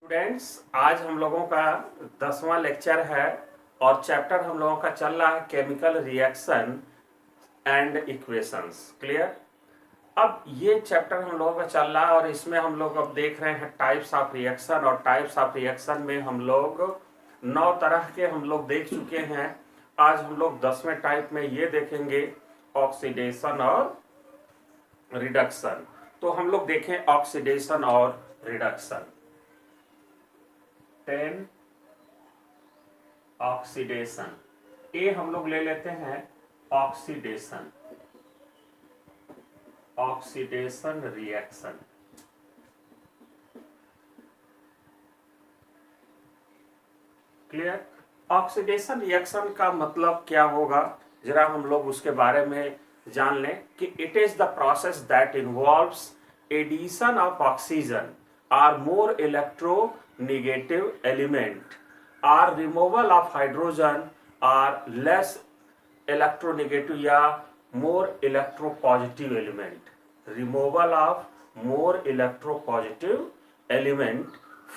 Students, आज हम लोगों का 10वां लेक्चर है और चैप्टर हम लोगों का चल रहा है chemical reaction and equations. Clear. अब ये चैप्टर हम लोगों का चल रहा है और इसमें हम लोग अब देख रहे हैं टाइप्स ऑफ रिएक्शन, और टाइप्स ऑफ रिएक्शन में हम लोग 9 तरह के हम लोग देख चुके हैं। आज हम लोग 10वें टाइप में ये देखेंगे, ऑक्सीडेशन और रिडक्शन। तो हम लोग देखें ऑक्सीडेशन और रिडक्शन। 10 ऑक्सीडेशन। ए हम लोग ले लेते हैं oxidation, oxidation reaction. Clear. Oxidation reaction का मतलब क्या होगा, जरा हम लोग उसके बारे में जान लें कि it is the process that involves addition of oxygen और मोर इलेक्ट्रोनेगेटिव एलिमेंट और रिमूवल ऑफ हाइड्रोजन और लेस इलेक्ट्रोनेगेटिव या more electropositive element. Removal of more electropositive element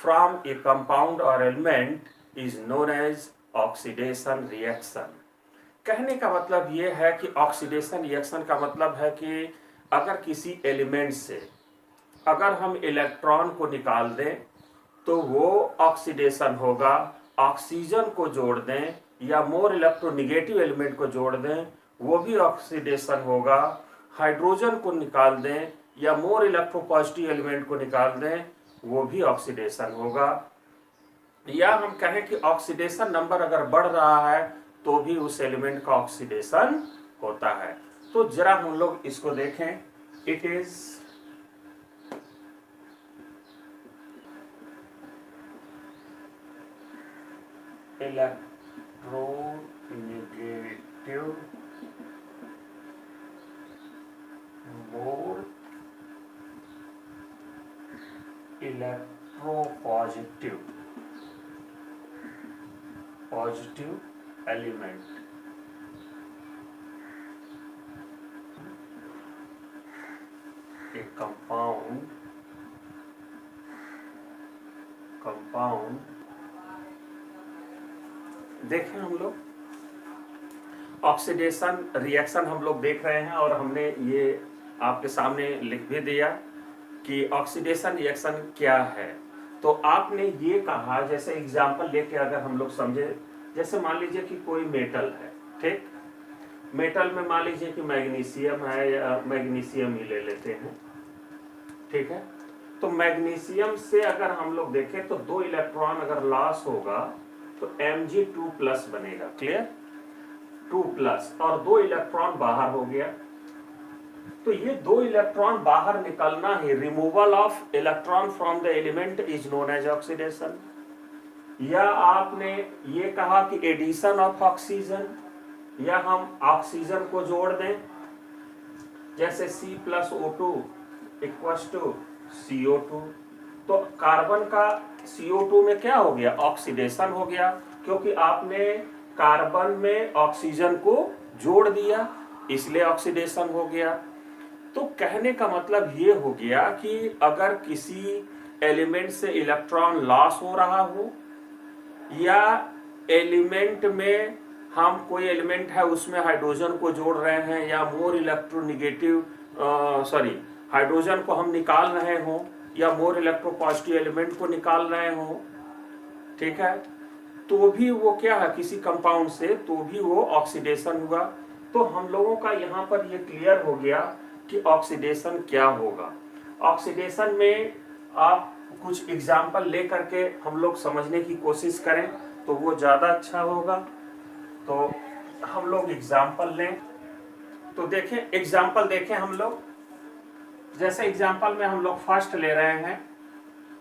from a compound और element is known as oxidation reaction. कहने का मतलब यह है कि ऑक्सीडेशन रिएक्शन का मतलब है कि अगर किसी एलिमेंट से अगर हम इलेक्ट्रॉन को निकाल दें तो वो ऑक्सीडेशन होगा, ऑक्सीजन को जोड़ दें या मोर इलेक्ट्रोनेगेटिव एलिमेंट को जोड़ दें वो भी ऑक्सीडेशन होगा, हाइड्रोजन को निकाल दें या मोर इलेक्ट्रोपॉजिटिव एलिमेंट को निकाल दें वो भी ऑक्सीडेशन होगा। या हम कहें कि ऑक्सीडेशन नंबर अगर बढ़ रहा है तो भी उस एलिमेंट का ऑक्सीडेशन होता है। तो जरा हम लोग इसको देखें। It is electronegative more electropositive element. एक कंपाउंड देखें हम लोग ऑक्सीडेशन रिएक्शन हम लोग देख रहे हैं और हमने ये आपके सामने लिख भी दिया कि ऑक्सीडेशन रिएक्शन क्या है। तो आपने ये कहा, जैसे एग्जांपल लेके अगर हम लोग समझे, जैसे मान लीजिए कि कोई मेटल है, ठीक। मेटल में मान लीजिए कि मैग्नीशियम है या मैग्नीशियम ही ले लेते हैं, ठीक है। तो मैग्नीशियम से अगर हम लोग देखें तो 2 इलेक्ट्रॉन अगर लॉस होगा तो Mg2+ बनेगा। क्लियर। 2+ और 2 इलेक्ट्रॉन बाहर हो गया, तो ये 2 इलेक्ट्रॉन बाहर निकलना ही, removal of electron from the element is known as oxidation. या आपने ये कहा कि एडिशन ऑफ ऑक्सीजन, या हम ऑक्सीजन को जोड़ दें, जैसे C+O2 इक्वल्स टू CO2, तो कार्बन का CO2 में क्या हो गया, ऑक्सीडेशन हो गया, क्योंकि आपने कार्बन में ऑक्सीजन को जोड़ दिया इसलिए ऑक्सीडेशन हो गया। तो कहने का मतलब ये हो गया कि अगर किसी एलिमेंट से इलेक्ट्रॉन लॉस हो रहा हो या एलिमेंट में हम कोई एलिमेंट है उसमें हाइड्रोजन को जोड़ रहे हैं या मोर इलेक्ट्रोनेगेटिव हाइड्रोजन को हम निकाल रहे हो या मोर इलेक्ट्रोपॉजिटिव एलिमेंट को निकाल रहे हो, ठीक है, तो भी वो क्या है, किसी कंपाउंड से, तो भी वो ऑक्सीडेशन हुआ। तो हम लोगों का यहाँ पर ये क्लियर हो गया कि ऑक्सीडेशन क्या होगा। ऑक्सीडेशन में आप कुछ एग्जाम्पल ले करके हम लोग समझने की कोशिश करें तो वो ज़्यादा अच्छा होगा। तो हम लोग एग्जाम्पल लें, तो देखें एग्जाम्पल देखें हम लोग। जैसे एग्जाम्पल में हम लोग फर्स्ट ले रहे हैं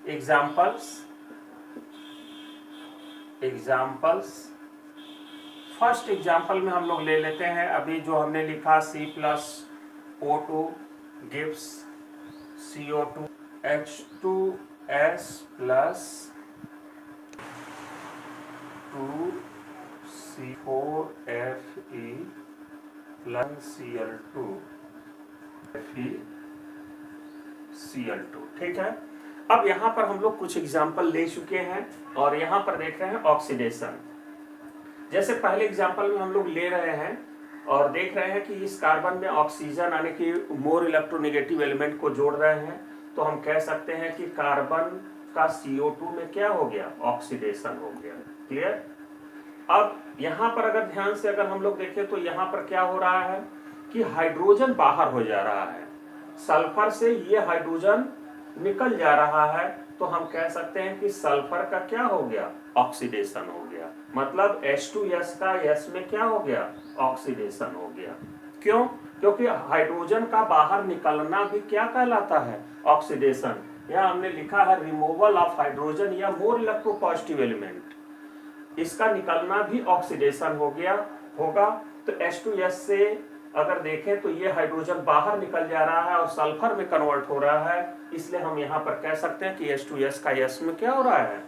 एग्जाम्पल्स। फर्स्ट एग्जाम्पल में हम लोग ले लेते हैं अभी जो हमने लिखा C+O2 gives CO2 H2S plus 2C4Fe plus Cl2 Fe Cl2, ठीक है। अब यहाँ पर हम लोग कुछ एग्जाम्पल ले चुके हैं और यहाँ पर देख रहे हैं ऑक्सीडेशन। जैसे पहले एग्जाम्पल में हम लोग ले रहे हैं और देख रहे हैं कि इस कार्बन में ऑक्सीजन यानी कि मोर इलेक्ट्रोनेगेटिव एलिमेंट को जोड़ रहे हैं, तो हम कह सकते हैं कि कार्बन का CO2 में क्या हो गया, ऑक्सीडेशन हो गया। क्लियर। अब यहाँ पर अगर ध्यान से अगर हम लोग देखें तो यहाँ पर क्या हो रहा है कि हाइड्रोजन बाहर हो जा रहा है, सल्फर से ये हाइड्रोजन निकल जा रहा है, तो हम कह सकते हैं कि सल्फर का क्या हो गया, ऑक्सीडेशन हो गया। मतलब H2S का S में क्या हो गया, ऑक्सीडेशन हो गया। क्यों? क्योंकि हाइड्रोजन का बाहर निकलना भी क्या कहलाता है, ऑक्सीडेशन। यहाँ हमने लिखा है रिमूवल ऑफ हाइड्रोजन या मोर इलेक्ट्रोपॉजिटिव एलिमेंट, इसका निकलना भी ऑक्सीडेशन हो गया होगा। तो H2S से अगर देखें तो ये हाइड्रोजन बाहर निकल जा रहा है और सल्फर में कन्वर्ट हो रहा है, इसलिए हम यहाँ पर कह सकते हैं कि H2S का S में क्या हो रहा है,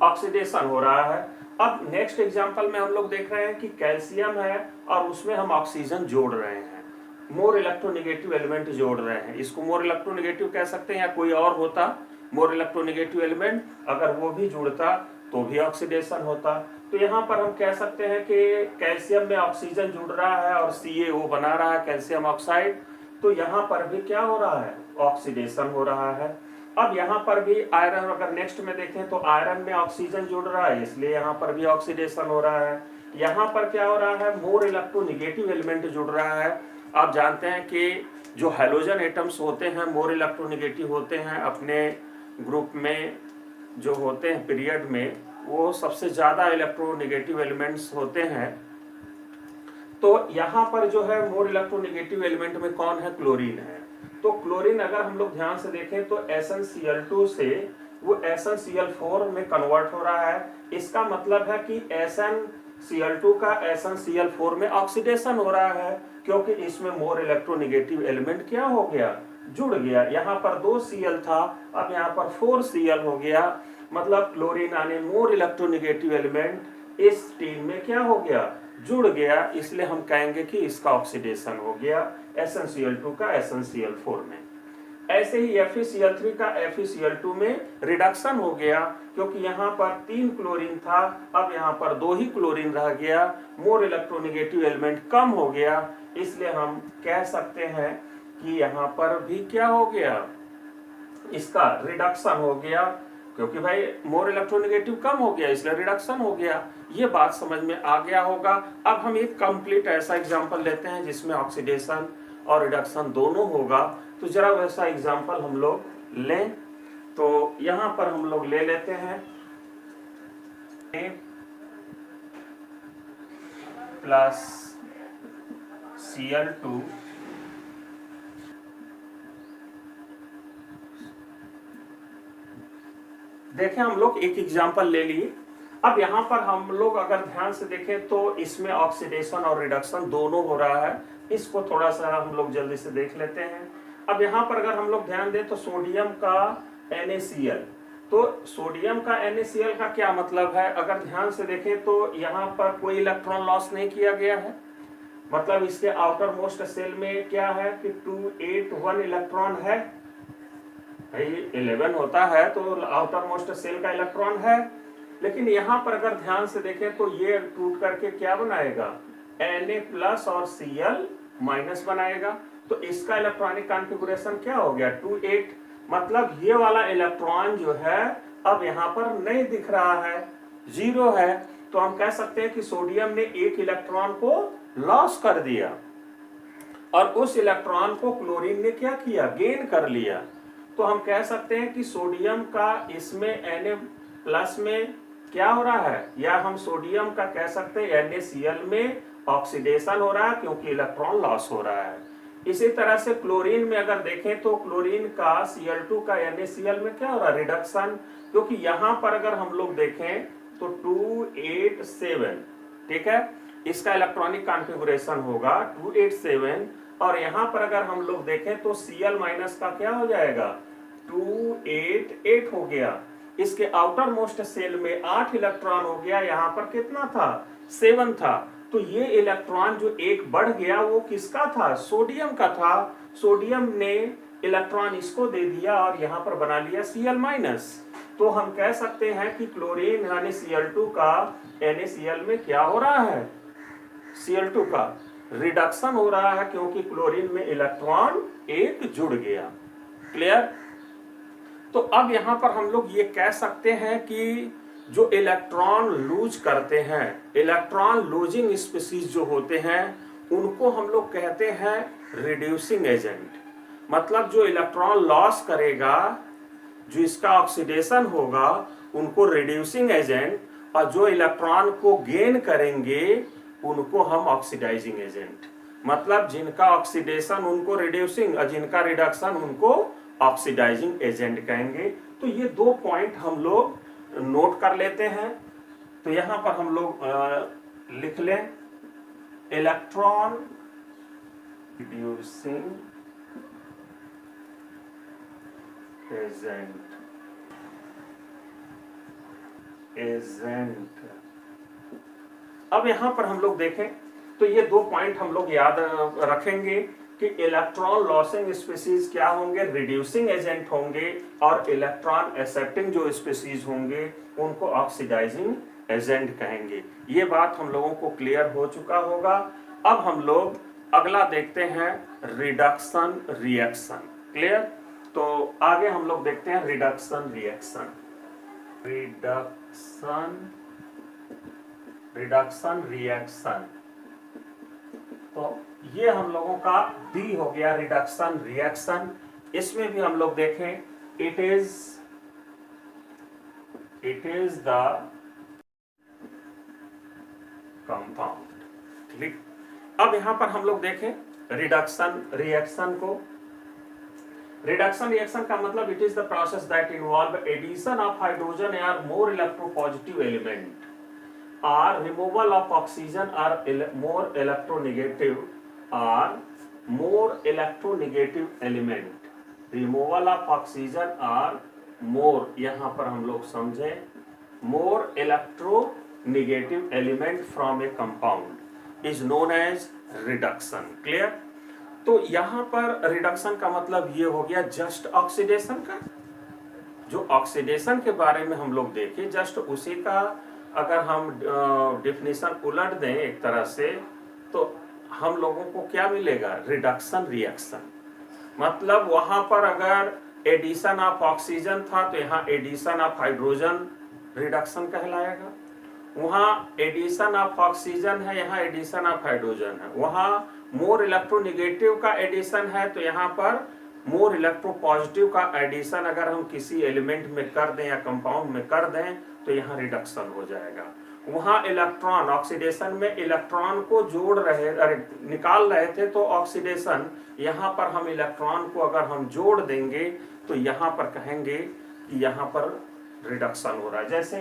ऑक्सीडेशन हो रहा है। अब नेक्स्ट एग्जांपल में हम लोग देख रहे हैं कि कैल्शियम है और उसमें हम ऑक्सीजन जोड़ रहे हैं, मोर इलेक्ट्रोनेगेटिव एलिमेंट जोड़ रहे हैं। इसको मोर इलेक्ट्रोनेगेटिव कह सकते हैं या कोई और होता मोर इलेक्ट्रोनेगेटिव एलिमेंट, अगर वो भी जुड़ता तो भी ऑक्सीडेशन होता। तो यहाँ पर हम कह सकते हैं कि कैल्शियम में ऑक्सीजन जुड़ रहा है और CaO बना रहा है, कैल्शियम ऑक्साइड, तो यहाँ पर भी क्या हो रहा है, ऑक्सीडेशन हो रहा है। अब यहाँ पर भी आयरन, अगर नेक्स्ट में देखें तो आयरन में ऑक्सीजन जुड़ रहा है, इसलिए यहाँ पर भी ऑक्सीडेशन हो रहा है। यहाँ पर क्या हो रहा है, मोर इलेक्ट्रोनेगेटिव एलिमेंट जुड़ रहा है। आप जानते हैं कि जो हैलोजन एटम्स होते हैं मोर इलेक्ट्रोनेगेटिव होते हैं, अपने ग्रुप में जो होते हैं पीरियड में, वो सबसे ज्यादा इलेक्ट्रोनेगेटिव एलिमेंट्स होते हैं। तो यहाँ पर जो है मोर इलेक्ट्रोनेगेटिव एलिमेंट में कौन है, क्लोरीन है। तो क्लोरीन अगर हम लोग ध्यान से देखें तो SnCl2 से वो SnCl4 में कन्वर्ट हो रहा है। इसका मतलब है कि SnCl2 का SnCl4 में ऑक्सीडेशन हो रहा है, क्योंकि इसमें मोर इलेक्ट्रोनेगेटिव एलिमेंट क्या हो गया, जुड़ गया। यहाँ पर 2 Cl था, अब यहाँ पर 4 Cl हो गया। मतलब क्लोरीन यानी मोर इलेक्ट्रोनेगेटिव एलिमेंट इस टीम में क्या हो गया, जुड़ गया, इसलिए हम कहेंगे कि इसका ऑक्सीडेशन हो गया SnCl2 का SnCl4 में। ऐसे ही FeCl3 का FeCl2 में रिडक्शन हो गया, क्योंकि यहाँ पर 3 क्लोरीन था, अब यहाँ पर 2 ही क्लोरीन रह गया, मोर इलेक्ट्रोनेगेटिव एलिमेंट कम हो गया, इसलिए हम कह सकते हैं कि यहाँ पर भी क्या हो गया, इसका रिडक्शन हो गया, क्योंकि भाई मोर इलेक्ट्रोनेगेटिव कम हो गया इसलिए रिडक्शन हो गया। ये बात समझ में आ गया होगा। अब हम एक कंप्लीट ऐसा एग्जांपल लेते हैं जिसमें ऑक्सीडेशन और रिडक्शन दोनों होगा। तो जरा वैसा एग्जांपल हम लोग लें, तो यहाँ पर हम लोग ले लेते हैं प्लस Cl2 देखें, हम लोग एक एग्जांपल ले लिए। अब यहाँ पर हम लोग अगर ध्यान से देखें तो इसमें ऑक्सीडेशन और रिडक्शन दोनों हो रहा है। इसको थोड़ा सा हम लोग जल्दी से देख लेते हैं। अब यहाँ पर अगर हम लोग ध्यान दें तो सोडियम का NaCl, तो सोडियम का NaCl का क्या मतलब है, अगर ध्यान से देखें तो यहाँ पर कोई इलेक्ट्रॉन लॉस नहीं किया गया है। मतलब इसके आउटर मोस्ट सेल में क्या है कि 281 इलेक्ट्रॉन है, 11 होता है तो आउटर मोस्ट सेल का इलेक्ट्रॉन है। लेकिन यहाँ पर अगर ध्यान से देखें तो ये टूट करके क्या बनाएगा, Na+ और Cl- बनाएगा। तो इसका इलेक्ट्रॉनिक कॉन्फ़िगरेशन क्या हो गया, 28। मतलब ये वाला इलेक्ट्रॉन जो है अब यहाँ पर नहीं दिख रहा है, 0 है। तो हम कह सकते हैं कि सोडियम ने एक इलेक्ट्रॉन को लॉस कर दिया और उस इलेक्ट्रॉन को क्लोरीन ने क्या किया, गेन कर लिया। तो हम कह सकते हैं कि सोडियम का इसमें Na+ में क्या हो रहा है, या हम सोडियम का कह सकते हैं NaCl में ऑक्सीडेशन हो रहा है, क्योंकि इलेक्ट्रॉन लॉस हो रहा है। इसी तरह से क्लोरीन में अगर देखें तो क्लोरीन का Cl2 का NaCl में क्या हो रहा है, रिडक्शन, क्योंकि यहाँ पर अगर हम लोग देखें तो 287, ठीक है, इसका इलेक्ट्रॉनिक कॉन्फ़िगरेशन होगा 287। और यहाँ पर अगर हम लोग देखें तो Cl- का क्या हो जाएगा, 288 हो गया। इसके आउटर मोस्ट सेल में 8 इलेक्ट्रॉन हो गया, यहाँ पर कितना था, 7 था। तो ये इलेक्ट्रॉन जो एक बढ़ गया वो किसका था, सोडियम का था। सोडियम ने इलेक्ट्रॉन इसको दे दिया और यहाँ पर बना लिया Cl-, तो हम कह सकते हैं कि क्लोरीन यानी Cl2 का NaCl में क्या हो रहा है, Cl2 का रिडक्शन हो रहा है, क्योंकि क्लोरीन में इलेक्ट्रॉन एक जुड़ गया। क्लियर? तो अब यहां पर हम लोग ये कह सकते हैं कि जो इलेक्ट्रॉन लूज करते हैं, इलेक्ट्रॉन लूजिंग स्पीसीज जो होते हैं, उनको हम लोग कहते हैं रिड्यूसिंग एजेंट। मतलब जो इलेक्ट्रॉन लॉस करेगा, जो इसका ऑक्सीडेशन होगा, उनको रिड्यूसिंग एजेंट, और जो इलेक्ट्रॉन को गेन करेंगे उनको हम ऑक्सीडाइजिंग एजेंट। मतलब जिनका ऑक्सीडेशन उनको रिड्यूसिंग और जिनका रिडक्शन उनको ऑक्सीडाइजिंग एजेंट कहेंगे। तो ये 2 पॉइंट हम लोग नोट कर लेते हैं। तो यहां पर हम लोग लिख लें इलेक्ट्रॉन रिड्यूसिंग एजेंट, अब यहां पर हम लोग देखें तो ये 2 पॉइंट हम लोग याद रखेंगे कि इलेक्ट्रॉन लॉसिंग स्पीसीज क्या होंगे, रिड्यूसिंग एजेंट होंगे, और इलेक्ट्रॉन एक्सेप्टिंग जो स्पीसीज होंगे उनको ऑक्सीडाइजिंग एजेंट कहेंगे। ये बात हम लोगों को क्लियर हो चुका होगा। अब हम लोग अगला देखते हैं रिडक्शन रिएक्शन। क्लियर? तो आगे हम लोग देखते हैं रिडक्शन रिएक्शन। रिडक्शन रिएक्शन, तो ये हम लोगों का डी हो गया रिडक्शन रिएक्शन। इसमें भी हम लोग देखें इट इज द कंपाउंड। ठीक, अब यहां पर हम लोग देखें रिडक्शन रिएक्शन को। रिडक्शन रिएक्शन का मतलब it is the process that involve addition of hydrogen और more electropositive element or removal of oxygen or more electronegative element, removal of oxygen or more, यहाँ पर हम लोग समझें more electronegative element from a compound is known as reduction। clear? तो यहाँ पर reduction का मतलब ये हो गया जस्ट ऑक्सीडेशन का। जो ऑक्सीडेशन के बारे में हम लोग देखें, जस्ट उसी का अगर हम डेफिनेशन उलट दें एक तरह से, तो हम लोगों को क्या मिलेगा, रिडक्शन रिएक्शन। मतलब वहां पर अगर एडिशन ऑफ ऑक्सीजन था तो यहाँ एडिशन ऑफ हाइड्रोजन रिडक्शन कहलाएगा। वहां एडिशन ऑफ ऑक्सीजन है, यहाँ एडिशन ऑफ हाइड्रोजन है। वहां मोर इलेक्ट्रोनेगेटिव का एडिशन है तो यहाँ पर मोर इलेक्ट्रोपॉजिटिव का एडिशन अगर हम किसी एलिमेंट में कर दें या कंपाउंड में कर दें तो यहाँ रिडक्शन हो जाएगा। वहां इलेक्ट्रॉन ऑक्सीडेशन में इलेक्ट्रॉन को जोड़ रहे, अरे निकाल रहे थे तो ऑक्सीडेशन, यहाँ पर हम इलेक्ट्रॉन को अगर हम जोड़ देंगे तो यहाँ पर कहेंगे कि यहाँ पर रिडक्शन हो रहा है। जैसे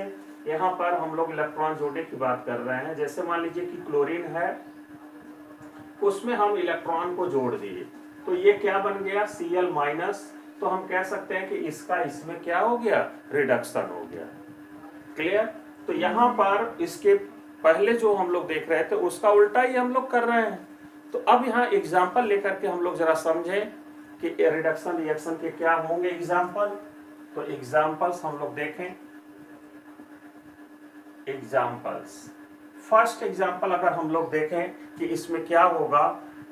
यहाँ पर हम लोग इलेक्ट्रॉन जोड़ने की बात कर रहे हैं, जैसे मान लीजिए कि क्लोरीन है, उसमें हम इलेक्ट्रॉन को जोड़ दिए तो ये क्या बन गया, Cl-, तो हम कह सकते हैं कि इसका इसमें क्या हो गया, रिडक्शन हो गया। क्लियर? तो यहाँ पर इसके पहले जो हम लोग देख रहे थे उसका उल्टा ही हम लोग कर रहे हैं। तो अब यहाँ एग्जाम्पल लेकर के हम लोग जरा समझें कि रिडक्शन रिएक्शन के क्या होंगे एग्जाम्पल। तो एग्जाम्पल्स हम लोग देखें। एग्जाम्पल्स, फर्स्ट एग्जाम्पल अगर हम लोग देखें कि इसमें क्या होगा,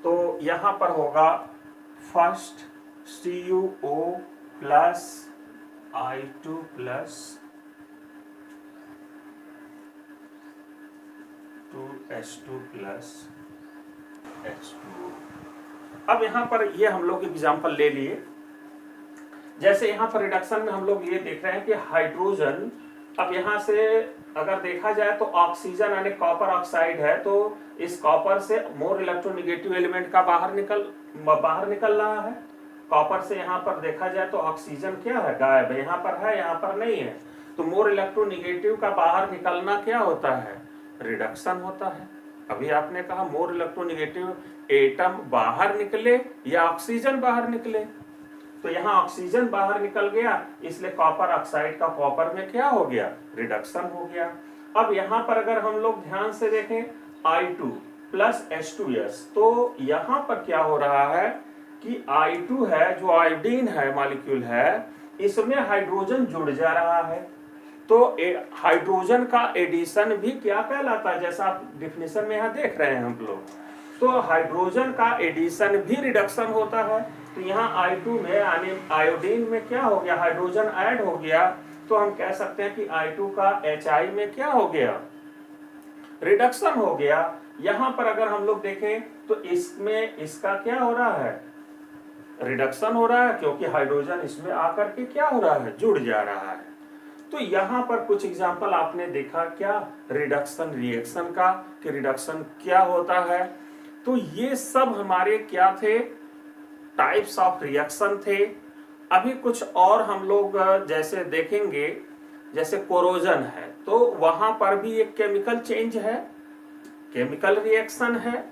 तो यहाँ पर होगा first CuO plus I2 plus 2H2 plus H2। अब यहाँ पर ये हम लोग एग्जाम्पल ले लिए। जैसे यहाँ पर रिडक्शन में हम लोग ये देख रहे हैं कि हाइड्रोजन, अब यहाँ से अगर देखा जाए तो ऑक्सीजन यानी कॉपर ऑक्साइड है, तो इस कॉपर से मोर इलेक्ट्रोनेगेटिव एलिमेंट का बाहर निकल रहा है। कॉपर से यहाँ पर देखा जाए तो ऑक्सीजन क्या है, गायब है, यहाँ पर है, यहाँ पर नहीं है। तो मोर इलेक्ट्रोनेगेटिव का बाहर निकलना क्या होता है, रिडक्शन होता है। अभी आपने कहा मोर इलेक्ट्रोनेगेटिव एटम बाहर निकले या ऑक्सीजन बाहर निकले, तो यहाँ ऑक्सीजन बाहर निकल गया, इसलिए कॉपर ऑक्साइड का कॉपर में क्या हो गया, रिडक्शन हो गया। अब यहाँ पर अगर हम लोग ध्यान से देखें I2 प्लस H2S, तो यहाँ पर क्या हो रहा है कि I2 है, जो आयोडीन है मॉलिक्यूल है, इसमें हाइड्रोजन जुड़ जा रहा है। तो हाइड्रोजन का एडिशन भी क्या कहलाता है, जैसा आप डिफिनेशन में यहाँ देख रहे हैं हम लोग, तो हाइड्रोजन का एडिशन भी रिडक्शन होता है। तो यहाँ I2 में यानी आयोडीन में क्या हो गया, हाइड्रोजन ऐड हो गया, तो हम कह सकते हैं कि I2 का HI में क्या हो गया, रिडक्शन हो गया। यहाँ पर अगर हम लोग देखें तो इसमें इसका क्या हो रहा है, रिडक्शन हो रहा है, क्योंकि हाइड्रोजन इसमें आकर के क्या हो रहा है, जुड़ जा रहा है। तो यहाँ पर कुछ एग्जांपल आपने देखा क्या, रिडक्शन रिएक्शन का, कि रिडक्शन क्या होता है। तो ये सब हमारे क्या थे, टाइप्स ऑफ रिएक्शन थे। अभी कुछ और हम लोग जैसे देखेंगे, जैसे कोरोजन है, तो वहां पर भी एक केमिकल चेंज है, केमिकल रिएक्शन है।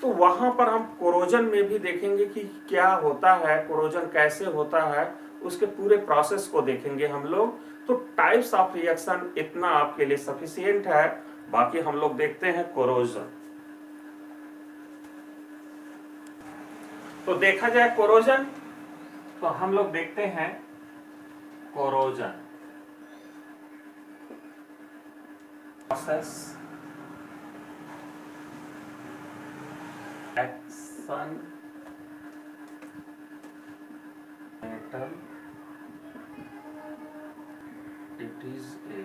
तो वहां पर हम कोरोजन में भी देखेंगे कि क्या होता है, कोरोजन कैसे होता है, उसके पूरे प्रोसेस को देखेंगे हम लोग। तो टाइप्स ऑफ रिएक्शन इतना आपके लिए सफिशिएंट है। बाकी हम लोग देखते हैं कोरोजन। तो देखा जाए कोरोजन, तो हम लोग देखते हैं corrosion process, action, metal, it is a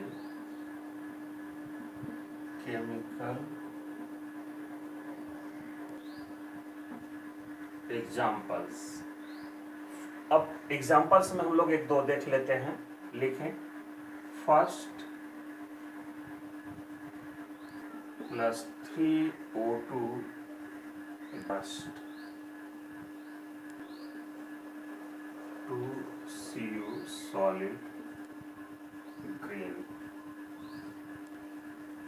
chemical examples. अब एग्जाम्पल्स में हम लोग एक दो देख लेते हैं, लिखें। First +3O2 dust 2Cu solid green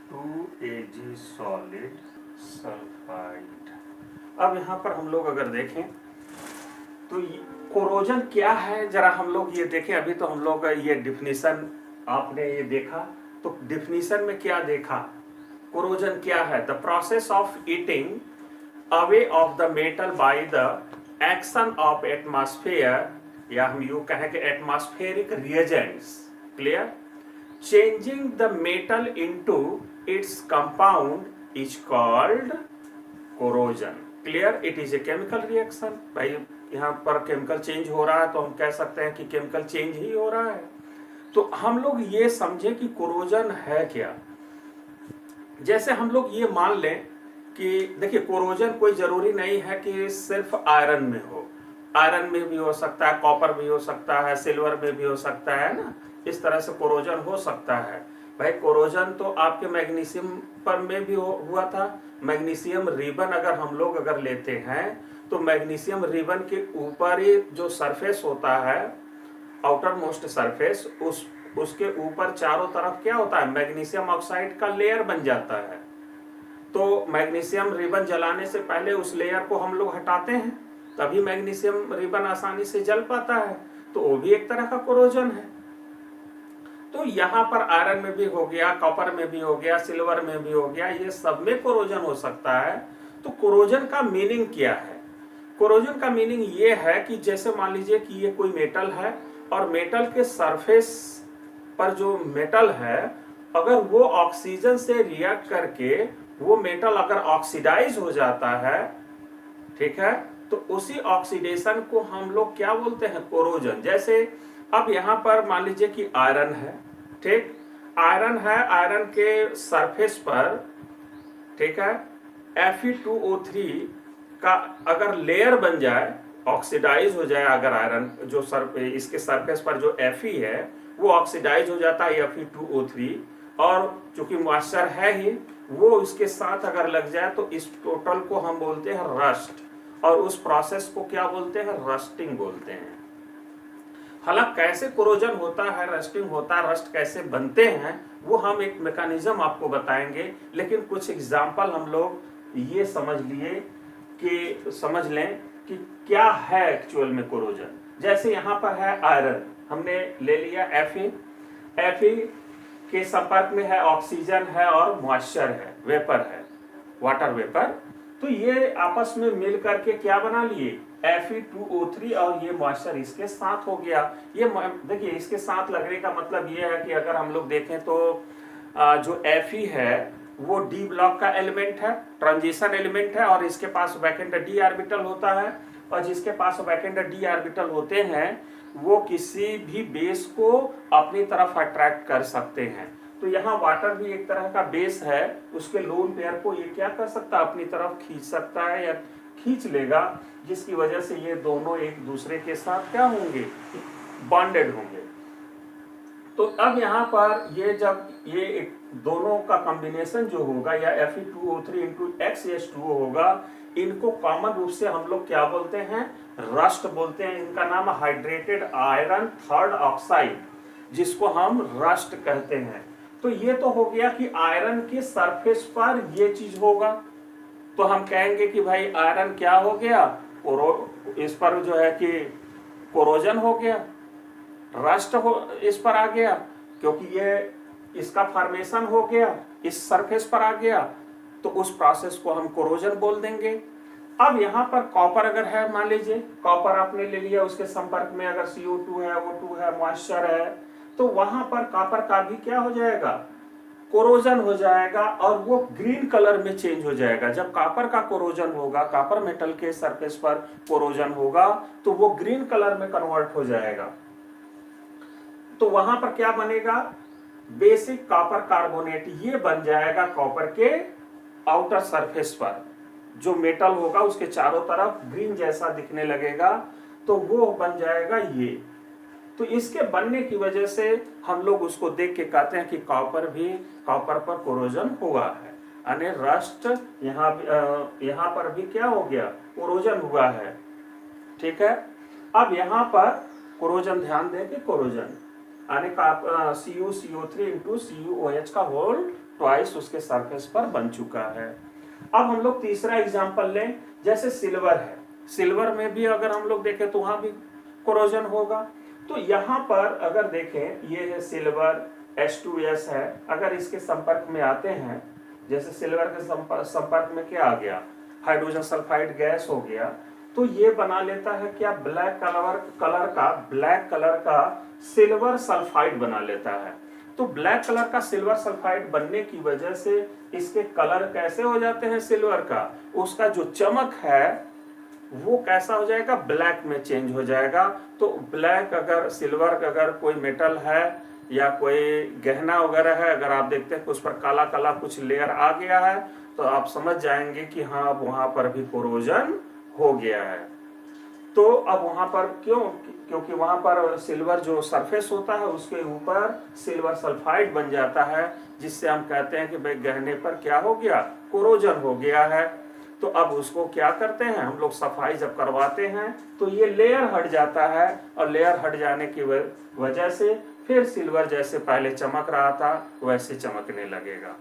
2Ag solid sulfide। अब यहाँ पर हम लोग अगर देखें तो कोरोजन क्या है, जरा हम लोग ये देखें। अभी तो हम लोग ये डिफिनीशन आपने ये देखा, तो डिफिनीशन में क्या देखा, कोरोजन क्या है, the process of eating away of the metal by the action of atmosphere, या हम यूं कहें कि atmospheric reagents, clear, changing the metal into its compound is called corrosion. Clear, it is a chemical reaction. भाई यहाँ पर chemical change हो रहा है, तो हम कह सकते हैं कि केमिकल चेंज ही हो रहा है। तो हम लोग ये समझे कि कोरोजन है क्या। जैसे हम लोग ये मान लें कि देखिए, कोरोजन कोई जरूरी नहीं है कि सिर्फ आयरन में हो, आयरन में भी हो सकता है, कॉपर भी हो सकता है, सिल्वर में भी हो सकता है ना, इस तरह से कोरोजन हो सकता है। भाई कोरोजन तो आपके मैग्नीशियम पर में भी हुआ था। मैग्नीशियम रिबन अगर लेते हैं, तो मैग्नीशियम रिबन के ऊपर ही जो सरफेस होता है, आउटर मोस्ट सरफेस, उसके ऊपर चारों तरफ क्या होता है, मैग्नीशियम ऑक्साइड का लेयर बन जाता है। तो मैग्नीशियम रिबन जलाने से पहले उस लेयर को हम लोग हटाते हैं, तभी मैग्नीशियम रिबन आसानी से जल पाता है। तो वो भी एक तरह का कोरोजन है। तो यहाँ पर आयरन में भी हो गया, कॉपर में भी हो गया, सिल्वर में भी हो गया, ये सब में कोरोजन हो सकता है। तो कोरोजन का मीनिंग क्या है, कोरोजन का मीनिंग ये है कि जैसे मान लीजिए कि ये कोई मेटल है, और मेटल के सरफेस पर जो मेटल है, अगर वो ऑक्सीजन से रिएक्ट करके वो मेटल अगर ऑक्सीडाइज हो जाता है, ठीक है, तो उसी ऑक्सीडेशन को हम लोग क्या बोलते हैं, कोरोजन। जैसे अब यहाँ पर मान लीजिए कि आयरन है, ठीक, आयरन है, आयरन के सरफेस पर, ठीक है, Fe2O3 का अगर लेयर बन जाए, ऑक्सीडाइज हो जाए, अगर आयरन जो इसके सरफेस पर जो Fe है वो ऑक्सीडाइज हो जाता है Fe2O3, और चूंकि मॉइस्चर है ही, वो इसके साथ अगर लग जाए तो इस टोटल को हम बोलते हैं रस्ट, और उस प्रोसेस को क्या बोलते हैं, रस्टिंग बोलते हैं। हालांकि कैसे कोरोजन होता है, रस्टिंग होता है, रस्ट कैसे बनते हैं, वो हम एक मैकेनिज्म आपको बताएंगे। लेकिन कुछ एग्जांपल हम लोग ये समझ लें कि क्या है एक्चुअल में कोरोजन। जैसे यहाँ पर है आयरन, हमने ले लिया Fe के संपर्क में है ऑक्सीजन है और मॉइस्चर है, वेपर है, वाटर वेपर। तो ये आपस में मिल करके क्या बना लिए, Fe2O3 और ये मॉइस्चर इसके साथ हो गया। ये देखिए इसके साथ लगने का मतलब ये है कि अगर हम लोग देखें तो जो Fe है वो डी ब्लॉक का एलिमेंट है, ट्रांजिशन एलिमेंट है, और इसके पास वैकेंट डी ऑर्बिटल होता है, और जिसके पास वैकेंट डी ऑर्बिटल होते हैं वो किसी भी बेस को अपनी तरफ अट्रैक्ट कर सकते हैं। तो यहाँ वाटर भी एक तरह का बेस है, उसके लोन पेयर को ये क्या कर सकता है, अपनी तरफ खींच सकता है या खींच लेगा, जिसकी वजह से ये दोनों एक दूसरे के साथ क्या होंगे, बॉन्डेड होंगे। तो अब यहाँ पर ये जब ये एक दोनों का कॉम्बिनेशन जो होगा या Fe2O3 इंटू XH2O होगा, इनको कॉमन रूप से हम लोग क्या बोलते हैं, रस्ट बोलते हैं। इनका नाम हाइड्रेटेड आयरन थर्ड ऑक्साइड, जिसको हम रस्ट कहते हैं। तो ये तो हो गया कि आयरन के सरफेस पर ये चीज होगा, तो हम कहेंगे कि भाई आयरन क्या हो गया, इस पर जो है कि कोरोजन हो गया, रस्ट हो इस पर आ गया, क्योंकि ये इसका फॉर्मेशन हो गया, इस सरफेस पर आ गया, तो उस प्रोसेस को हम कोरोजन बोल देंगे। अब यहाँ पर कॉपर अगर है, मान लीजिए कॉपर आपने ले लिया, उसके संपर्क में अगर CO2 है, O2 है, मॉइस्चर है, तो वहां पर कॉपर का भी क्या हो जाएगा, कोरोजन हो जाएगा, और वो ग्रीन कलर में चेंज हो जाएगा। जब कॉपर का कोरोजन होगा, कॉपर मेटल के सरफेस पर कोरोजन होगा, तो वो ग्रीन कलर में कन्वर्ट हो जाएगा। तो वहां पर क्या बनेगा, बेसिक कॉपर कार्बोनेट, ये बन जाएगा कॉपर के आउटर सरफेस पर। जो मेटल होगा उसके चारों तरफ ग्रीन जैसा दिखने लगेगा, तो वो बन जाएगा ये। तो इसके बनने की वजह से हम लोग उसको देख के कहते हैं कि कॉपर पर कोरोजन हुआ है, यानी रस्ट यहाँ पर भी क्या हो गया, कोरोजन हुआ है। ठीक है, अब यहाँ पर कोरोजन, ध्यान दें कि कोरोजन यानी CuCO3 इंटू CuOH का होल ट्वाइस उसके सरफेस पर बन चुका है। अब हम लोग तीसरा एग्जांपल लें, जैसे सिल्वर है, सिल्वर में भी अगर हम लोग देखें तो वहां भी कोरोजन होगा। तो यहाँ पर अगर देखें, ये है सिल्वर, H2S है, अगर इसके संपर्क में आते हैं, जैसे सिल्वर के संपर्क में क्या आ गया, हाइड्रोजन सल्फाइड गैस हो गया, तो ये बना लेता है क्या, ब्लैक कलर का सिल्वर सल्फाइड बना लेता है। तो ब्लैक कलर का सिल्वर सल्फाइड बनने की वजह से इसके कलर कैसे हो जाते हैं सिल्वर का, उसका जो चमक है वो कैसा हो जाएगा, ब्लैक में चेंज हो जाएगा। तो ब्लैक अगर सिल्वर अगर कोई मेटल है या कोई गहना वगैरह है, अगर आप देखते हैं कि उस पर काला काला कुछ लेयर आ गया है, तो आप समझ जाएंगे कि हाँ वहां पर भी कोरोजन हो गया है। तो अब वहां पर क्योंकि वहां पर सिल्वर जो सरफेस होता है उसके ऊपर सिल्वर सल्फाइड बन जाता है, जिससे हम कहते हैं कि भाई गहने पर क्या हो गया, कोरोजन हो गया है। तो अब उसको क्या करते हैं हम लोग, सफाई जब करवाते हैं तो ये लेयर हट जाता है, और लेयर हट जाने की वजह से फिर सिल्वर जैसे पहले चमक रहा था वैसे चमकने लगेगा।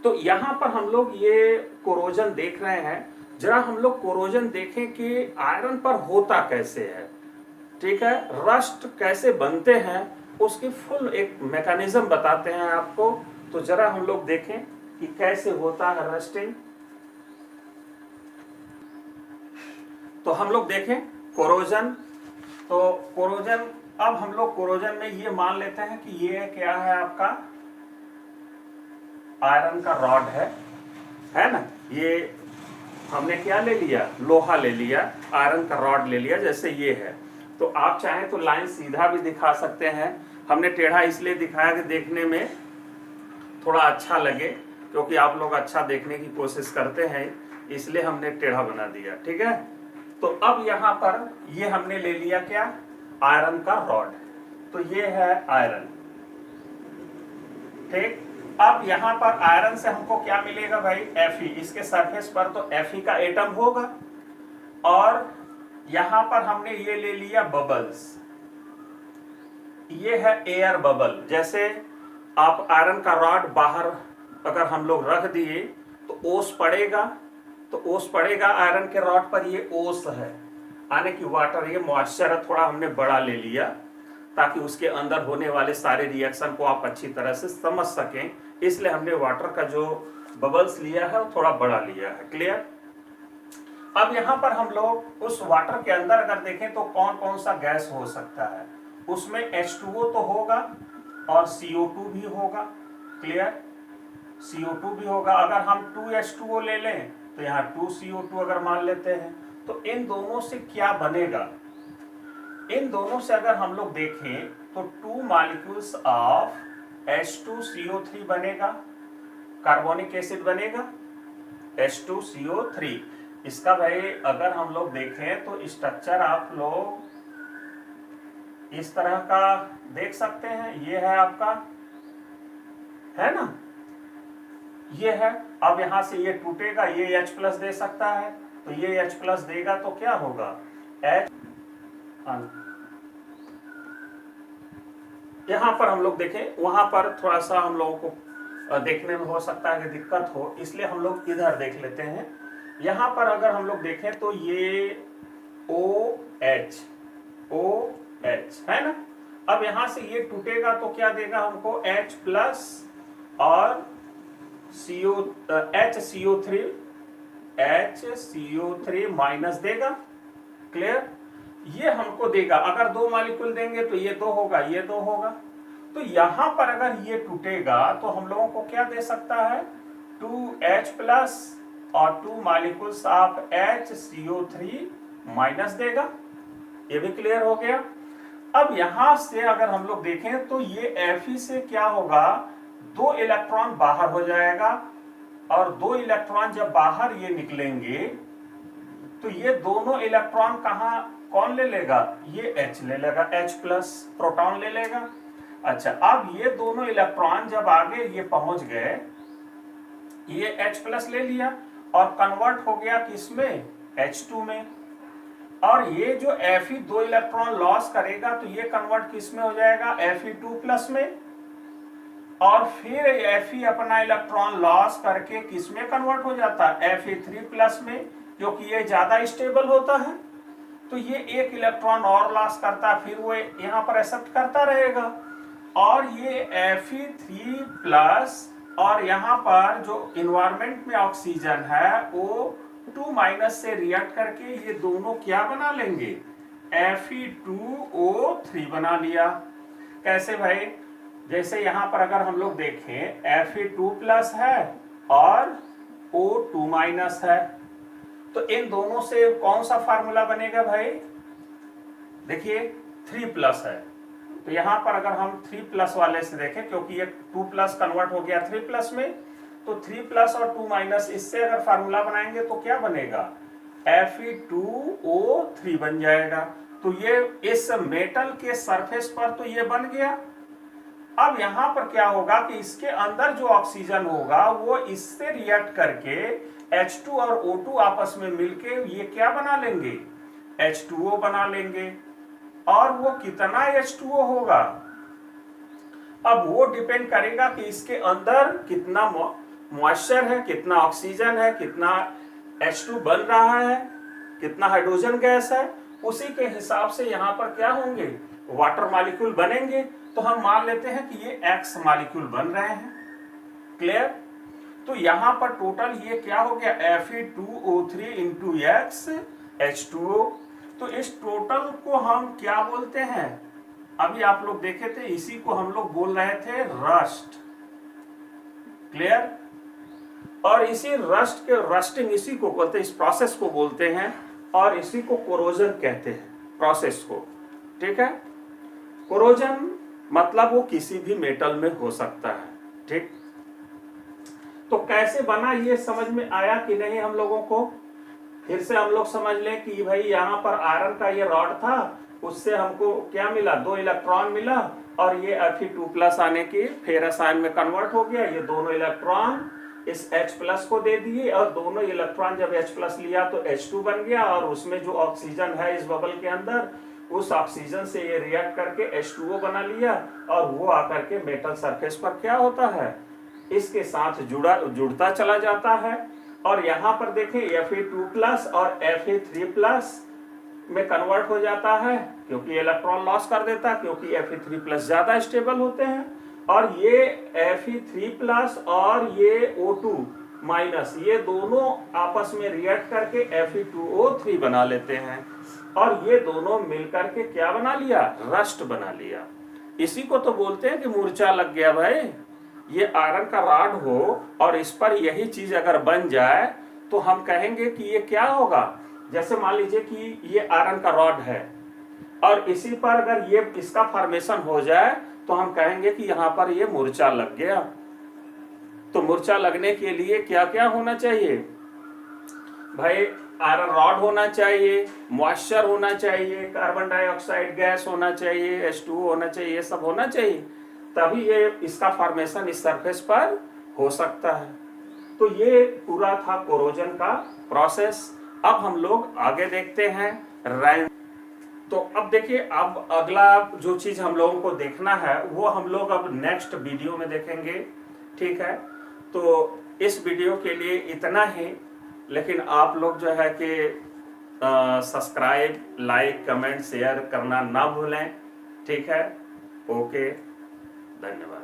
तो यहाँ पर हम लोग ये कोरोजन देख रहे हैं, जरा हम लोग कोरोजन देखें कि आयरन पर होता कैसे है। ठीक है, रस्ट कैसे बनते हैं उसकी फुल एक मैकेनिज्म बताते हैं आपको। तो जरा हम लोग देखें कि कैसे होता है रस्टिंग। तो हम लोग देखें कोरोजन, तो कोरोजन, अब हम लोग कोरोजन में ये मान लेते हैं कि ये क्या है, आपका आयरन का रॉड है ना, ये हमने क्या ले लिया, लोहा ले लिया, आयरन का रॉड ले लिया, जैसे ये है। तो आप चाहें तो लाइन सीधा भी दिखा सकते हैं, हमने टेढ़ा इसलिए दिखाया कि देखने में थोड़ा अच्छा लगे, क्योंकि आप लोग अच्छा देखने की कोशिश करते हैं, इसलिए हमने टेढ़ा बना दिया। ठीक है, तो अब यहाँ पर ये हमने ले लिया क्या, आयरन का रॉड, तो ये है आयरन। ठीक, अब यहाँ पर आयरन से हमको क्या मिलेगा भाई, Fe, इसके सरफेस पर तो Fe का एटम होगा, और यहाँ पर हमने ये ले लिया बबल्स, ये है एयर बबल। जैसे आप आयरन का रॉड बाहर अगर हम लोग रख दिए तो ओस पड़ेगा, तो ओस पड़ेगा आयरन के रॉड पर, ये ओस है यानी कि वाटर, ये मॉइस्चर है, थोड़ा हमने बड़ा ले लिया ताकि उसके अंदर होने वाले सारे रिएक्शन को आप अच्छी तरह से समझ सकें, इसलिए हमने वाटर का जो बबल्स लिया है वो थोड़ा बड़ा लिया है। क्लियर। अब यहाँ पर हम लोग उस वाटर के अंदर अगर देखें तो कौन कौन सा गैस हो सकता है, उसमें H2O तो होगा और CO2 भी होगा। क्लियर, CO2 भी होगा। अगर हम 2H2O ले लें तो यहाँ 2CO2 अगर मान लेते हैं, तो इन दोनों से क्या बनेगा, इन दोनों से अगर हम लोग देखें तो 2 मॉलिक्यूल्स ऑफ H2CO3 बनेगा, कार्बोनिक एसिड बनेगा H2CO3। इसका भाई अगर हम लोग देखें तो स्ट्रक्चर आप लोग इस तरह का देख सकते हैं, ये है आपका, है ना, ये है। अब यहां से ये टूटेगा, ये H प्लस दे सकता है, तो ये H प्लस देगा तो क्या होगा, H। यहां पर हम लोग देखें, वहां पर थोड़ा सा हम लोगों को देखने में हो सकता है कि दिक्कत हो, इसलिए हम लोग इधर देख लेते हैं। यहां पर अगर हम लोग देखें तो ये OH है ना। अब यहां से ये टूटेगा तो क्या देगा हमको, H प्लस और HCO3 माइनस देगा। क्लियर, ये हमको देगा। अगर 2 मॉलिक्यूल देंगे तो ये 2 होगा, ये 2 होगा। तो यहां पर अगर ये टूटेगा तो हम लोगों को क्या दे सकता है, 2H प्लस और 2 मॉलिक्यूल्स ऑफ HCO3 माइनस देगा। ये भी क्लियर हो गया। अब यहां से अगर हम लोग देखें तो ये Fe से क्या होगा, 2 इलेक्ट्रॉन बाहर हो जाएगा, और 2 इलेक्ट्रॉन जब बाहर ये निकलेंगे तो ये दोनों इलेक्ट्रॉन कहां, कौन ले लेगा, ये H ले लेगा, H प्लस प्रोटॉन ले लेगा। अच्छा, अब ये दोनों इलेक्ट्रॉन जब आगे ये पहुंच गए, ये H प्लस ले लिया और कन्वर्ट हो गया किसमें, H2 में। और ये जो Fe 2 इलेक्ट्रॉन लॉस करेगा तो ये कन्वर्ट किस में हो जाएगा, Fe2 प्लस में। और फिर Fe अपना इलेक्ट्रॉन लॉस करके किस में कन्वर्ट हो जाता है, Fe3 प्लस में, क्योंकि ये ज्यादा स्टेबल होता है। तो ये 1 इलेक्ट्रॉन और लॉस करता है, फिर वो यहाँ पर एक्सेप्ट करता रहेगा। और ये Fe3 प्लस और यहाँ पर जो इन्वायरमेंट में ऑक्सीजन है वो 2 माइनस से रिएक्ट करके ये दोनों क्या बना लेंगे, Fe2O3 बना लिया। कैसे भाई, जैसे यहां पर अगर हम लोग देखें Fe2 प्लस है और O2 माइनस है, तो इन दोनों से कौन सा फार्मूला बनेगा भाई, देखिए 3 प्लस है। तो यहां पर अगर हम 3 प्लस वाले से देखें, क्योंकि ये 2 प्लस कन्वर्ट हो गया 3 प्लस में, तो 3 प्लस और 2 माइनस, इससे अगर फार्मूला बनाएंगे तो क्या बनेगा, Fe2O3 बन जाएगा। तो ये इस मेटल के सरफेस पर तो ये बन गया। अब यहां पर क्या होगा कि इसके अंदर जो ऑक्सीजन होगा वो इससे रिएक्ट करके H2 और O2 आपस में मिलके ये क्या बना लेंगे, H2O बना लेंगे। और वो कितना H2O होगा, अब वो डिपेंड करेगा कि इसके अंदर कितना मॉइस्चर है, कितना ऑक्सीजन है, कितना H2 बन रहा है, कितना हाइड्रोजन गैस है, उसी के हिसाब से यहाँ पर क्या होंगे, वाटर मॉलिक्यूल बनेंगे। तो हम मान लेते हैं कि ये X मॉलिक्यूल बन रहे हैं। क्लियर, तो यहाँ पर टोटल ये क्या हो गया, Fe2O3 इंटू X H2O। तो इस टोटल को हम क्या बोलते हैं, अभी आप लोग देखे थे, इसी को हम लोग बोल रहे थे रस्ट। क्लियर, और इसी रस्ट के रस्टिंग इसी को बोलते हैं, इस प्रोसेस को बोलते हैं, और इसी को कोरोजन कहते हैं, प्रोसेस को। ठीक है, कोरोजन मतलब वो किसी भी मेटल में हो सकता है। ठीक, तो कैसे बना ये समझ में आया कि नहीं हम लोगों को, फिर से हम लोग समझ लें कि भाई यहाँ पर आयरन का ये रॉड था, उससे हमको क्या मिला, 2 इलेक्ट्रॉन मिला, और ये Fe2 प्लस आने की फेरस आयन में कन्वर्ट हो गया। ये दोनों इलेक्ट्रॉन इस H प्लस को दे दिए, और दोनों इलेक्ट्रॉन जब H प्लस लिया तो H2 बन गया, और उसमें जो ऑक्सीजन है इस बबल के अंदर, उस ऑक्सीजन से ये रिएक्ट करके H2O बना लिया, और वो आकर के मेटल सरफेस पर क्या होता है, इसके साथ जुड़ता चला जाता है। और यहाँ पर देखें Fe2 प्लस और Fe3 प्लस में कन्वर्ट हो जाता है, क्योंकि इलेक्ट्रॉन लॉस कर देता है, क्योंकि Fe3 प्लस ज्यादा स्टेबल होते हैं। और ये Fe3 प्लस और ये O2 माइनस, ये दोनों आपस में रिएक्ट करके Fe2O3 बना लेते हैं और ये दोनों मिलकर के क्या बना लिया, रस्ट बना लिया। इसी को तो बोलते हैं कि मूर्छा लग गया भाई। ये आयरन का रॉड हो और इस पर यही चीज अगर बन जाए तो हम कहेंगे कि ये क्या होगा। जैसे मान लीजिए कि ये आयरन का रॉड है और इसी पर अगर ये इसका फॉर्मेशन हो जाए तो हम कहेंगे कि यहाँ पर ये मूर्छा लग गया। तो मूर्छा लगने के लिए क्या क्या होना चाहिए भाई, आयरन रॉड होना चाहिए, मॉइस्चर होना चाहिए, कार्बन डाइऑक्साइड गैस होना चाहिए, H2O होना चाहिए, ये सब होना चाहिए, तभी ये इसका फॉर्मेशन इस सरफेस पर हो सकता है। तो ये पूरा था कोरोजन का प्रोसेस। अब हम लोग आगे देखते हैं रैंक। तो अब देखिए, अब अगला जो चीज हम लोगों को देखना है वो हम लोग अब नेक्स्ट वीडियो में देखेंगे, ठीक है। तो इस वीडियो के लिए इतना ही, लेकिन आप लोग जो है कि सब्सक्राइब, लाइक, कमेंट, शेयर करना ना भूलें, ठीक है। ओके, धन्यवाद।